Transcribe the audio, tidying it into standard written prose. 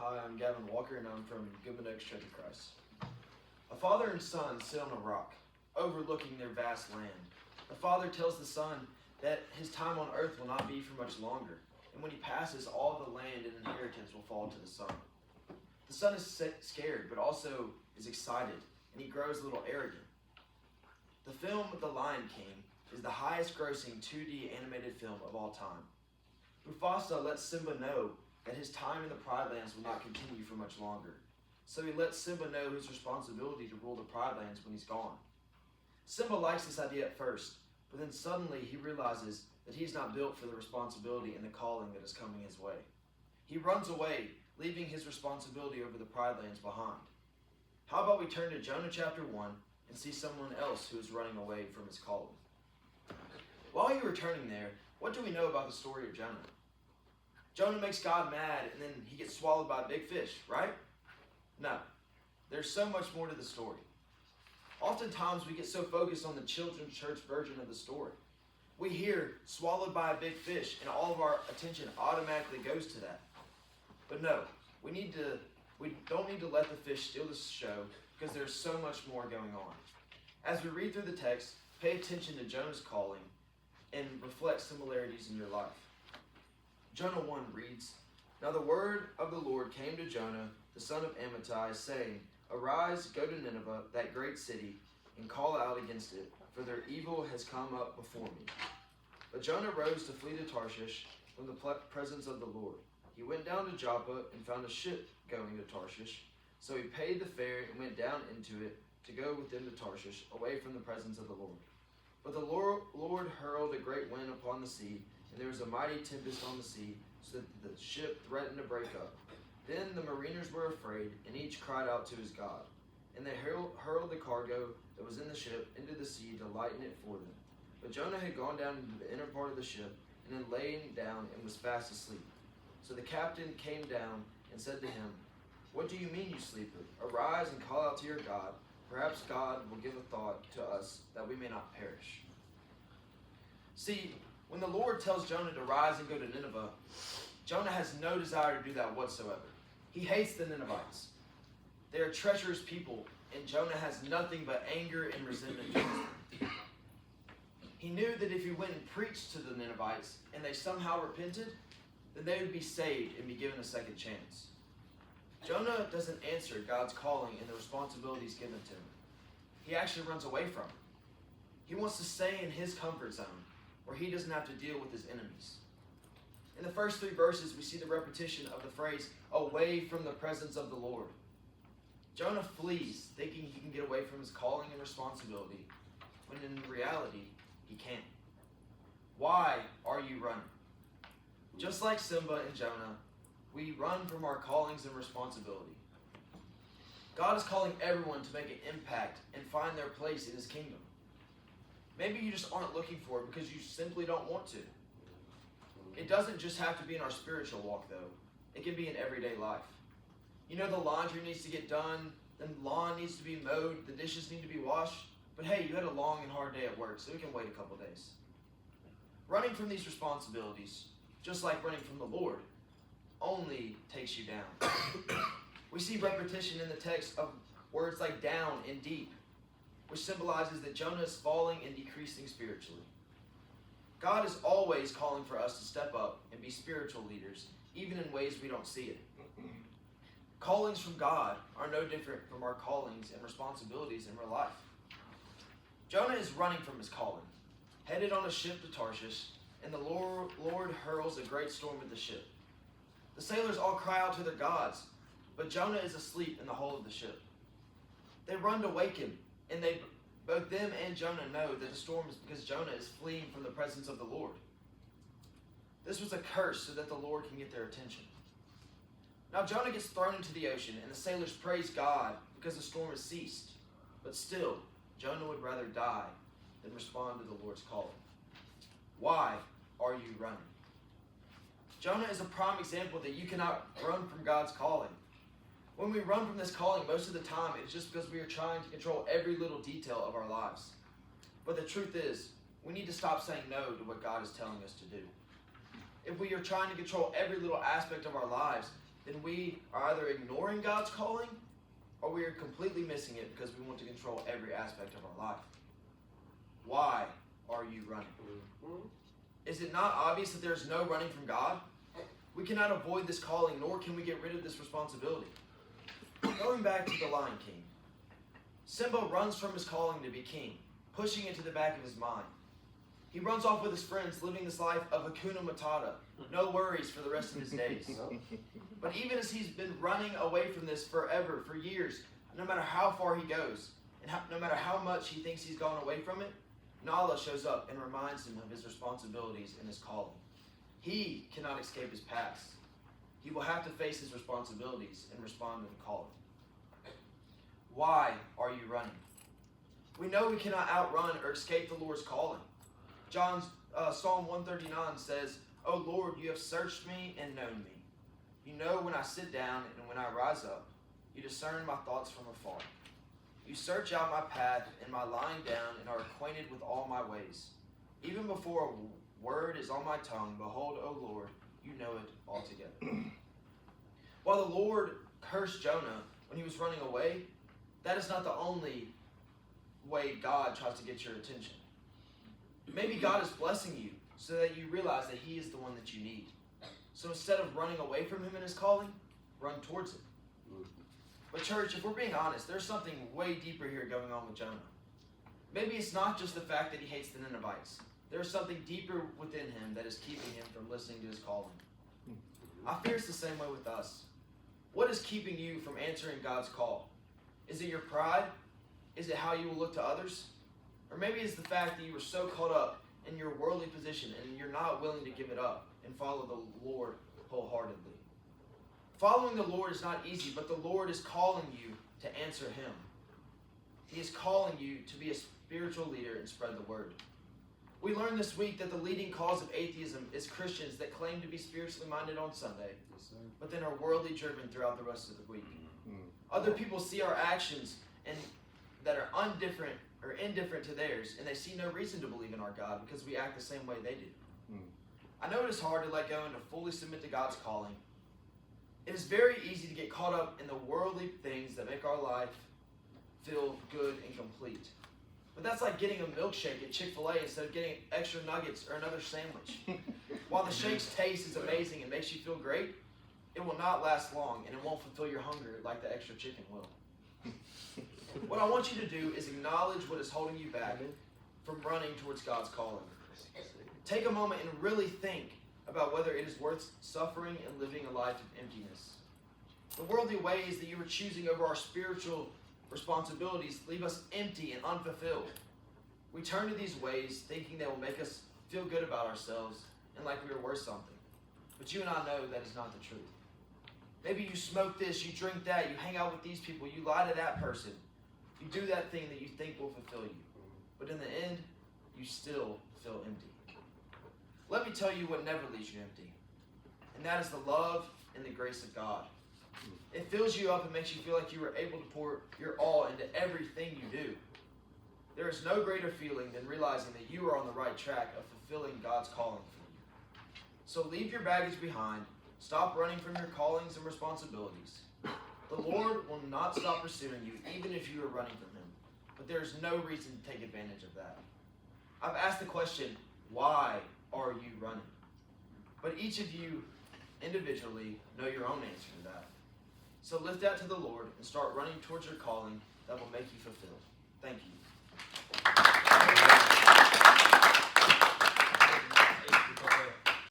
Hi, I'm Gavin Walker, and I'm from GavinW25. A father and son sit on a rock, overlooking their vast land. The father tells the son that his time on earth will not be for much longer, and when he passes, all the land and inheritance will fall to the son. The son is scared, but also is excited, and he grows a little arrogant. The film The Lion King is the highest-grossing 2D animated film of all time. Mufasa lets Simba know that his time in the Pride Lands will not continue for much longer. So he lets Simba know his responsibility to rule the Pride Lands when he's gone. Simba likes this idea at first, but then suddenly he realizes that he's not built for the responsibility and the calling that is coming his way. He runs away, leaving his responsibility over the Pride Lands behind. How about we turn to Jonah chapter 1 and see someone else who is running away from his calling? While you were turning there, what do we know about the story of Jonah? Jonah makes God mad and then he gets swallowed by a big fish, right? No, there's so much more to the story. Oftentimes we get so focused on the children's church version of the story. We hear swallowed by a big fish and all of our attention automatically goes to that. But no, we don't need to let the fish steal the show because there's so much more going on. As we read through the text, pay attention to Jonah's calling and reflect similarities in your life. Jonah 1 reads, "Now the word of the Lord came to Jonah, the son of Amittai, saying, Arise, go to Nineveh, that great city, and call out against it, for their evil has come up before me. But Jonah rose to flee to Tarshish from the presence of the Lord. He went down to Joppa and found a ship going to Tarshish. So he paid the fare and went down into it to go with them to Tarshish, away from the presence of the Lord. But the Lord hurled a great wind upon the sea, and there was a mighty tempest on the sea, so that the ship threatened to break up. Then the mariners were afraid, and each cried out to his God. And they hurled the cargo that was in the ship into the sea to lighten it for them. But Jonah had gone down into the inner part of the ship, and had lain down and was fast asleep. So the captain came down and said to him, What do you mean, you sleeper? Arise and call out to your God. Perhaps God will give a thought to us that we may not perish." See, when the Lord tells Jonah to rise and go to Nineveh, Jonah has no desire to do that whatsoever. He hates the Ninevites. They are treacherous people, and Jonah has nothing but anger and resentment towards them. He knew that if he went and preached to the Ninevites and they somehow repented, then they would be saved and be given a second chance. Jonah doesn't answer God's calling and the responsibilities given to him. He actually runs away from it. He wants to stay in his comfort zone where he doesn't have to deal with his enemies. In the first 3 verses, we see the repetition of the phrase, away from the presence of the Lord. Jonah flees, thinking he can get away from his calling and responsibility, when in reality, he can't. Why are you running? Just like Simba and Jonah, we run from our callings and responsibility. God is calling everyone to make an impact and find their place in his kingdom. Maybe you just aren't looking for it because you simply don't want to. It doesn't just have to be in our spiritual walk, though. It can be in everyday life. You know, the laundry needs to get done, the lawn needs to be mowed, the dishes need to be washed. But hey, you had a long and hard day at work, so we can wait a couple days. Running from these responsibilities, just like running from the Lord, only takes you down. We see repetition in the text of words like down and deep, which symbolizes that Jonah is falling and decreasing spiritually. God is always calling for us to step up and be spiritual leaders, even in ways we don't see it. Callings from God are no different from our callings and responsibilities in real life. Jonah is running from his calling, headed on a ship to Tarshish, and the Lord hurls a great storm at the ship. The sailors all cry out to their gods, but Jonah is asleep in the hold of the ship. They run to wake him, and both them and Jonah know that the storm is because Jonah is fleeing from the presence of the Lord. This was a curse so that the Lord can get their attention. Now Jonah gets thrown into the ocean, and the sailors praise God because the storm has ceased. But still, Jonah would rather die than respond to the Lord's calling. Why are you running? Jonah is a prime example that you cannot run from God's calling. When we run from this calling, most of the time, it's just because we are trying to control every little detail of our lives. But the truth is, we need to stop saying no to what God is telling us to do. If we are trying to control every little aspect of our lives, then we are either ignoring God's calling or we are completely missing it because we want to control every aspect of our life. Why are you running? Is it not obvious that there's no running from God? We cannot avoid this calling, nor can we get rid of this responsibility. Going back to the Lion King, Simba runs from his calling to be king, pushing it to the back of his mind. He runs off with his friends, living this life of Hakuna Matata, no worries for the rest of his days. But even as he's been running away from this forever, for years, no matter how far he goes, and no matter how much he thinks he's gone away from it, Nala shows up and reminds him of his responsibilities and his calling. He cannot escape his past. He will have to face his responsibilities and respond to the calling. Why are you running? We know we cannot outrun or escape the Lord's calling. Psalm 139 says, "O Lord, you have searched me and known me. You know when I sit down and when I rise up. You discern my thoughts from afar. You search out my path and my lying down and are acquainted with all my ways. Even before a word is on my tongue, behold, O Lord, you know it altogether." While the Lord cursed Jonah when he was running away, that is not the only way God tries to get your attention. Maybe God is blessing you so that you realize that He is the one that you need. So instead of running away from Him and His calling, run towards it. But church, if we're being honest, there's something way deeper here going on with Jonah. Maybe it's not just the fact that he hates the Ninevites. There's something deeper within him that is keeping him from listening to his calling. I fear it's the same way with us. What is keeping you from answering God's call? Is it your pride? Is it how you will look to others? Or maybe it's the fact that you were so caught up in your worldly position and you're not willing to give it up and follow the Lord wholeheartedly. Following the Lord is not easy, but the Lord is calling you to answer Him. He is calling you to be a spiritual leader and spread the word. We learned this week that the leading cause of atheism is Christians that claim to be spiritually minded on Sunday, but then are worldly driven throughout the rest of the week. Other people see our actions and that are indifferent to theirs, and they see no reason to believe in our God because we act the same way they do. I know it is hard to let go and to fully submit to God's calling. It is very easy to get caught up in the worldly things that make our life feel good and complete. But that's like getting a milkshake at Chick-fil-A instead of getting extra nuggets or another sandwich. While the shake's taste is amazing and makes you feel great, it will not last long and it won't fulfill your hunger like the extra chicken will. What I want you to do is acknowledge what is holding you back from running towards God's calling. Take a moment and really think about whether it is worth suffering and living a life of emptiness. The worldly ways that you are choosing over our spiritual responsibilities leave us empty and unfulfilled. We turn to these ways thinking they will make us feel good about ourselves and like we are worth something. But you and I know that is not the truth. Maybe you smoke this, you drink that, you hang out with these people, you lie to that person. You do that thing that you think will fulfill you. But in the end, you still feel empty. Let me tell you what never leaves you empty. And that is the love and the grace of God. It fills you up and makes you feel like you are able to pour your all into everything you do. There is no greater feeling than realizing that you are on the right track of fulfilling God's calling for you. So leave your baggage behind. Stop running from your callings and responsibilities. The Lord will not stop pursuing you even if you are running from Him. But there is no reason to take advantage of that. I've asked the question, why are you running? But each of you individually know your own answer to that. So lift that to the Lord and start running towards your calling that will make you fulfilled. Thank you.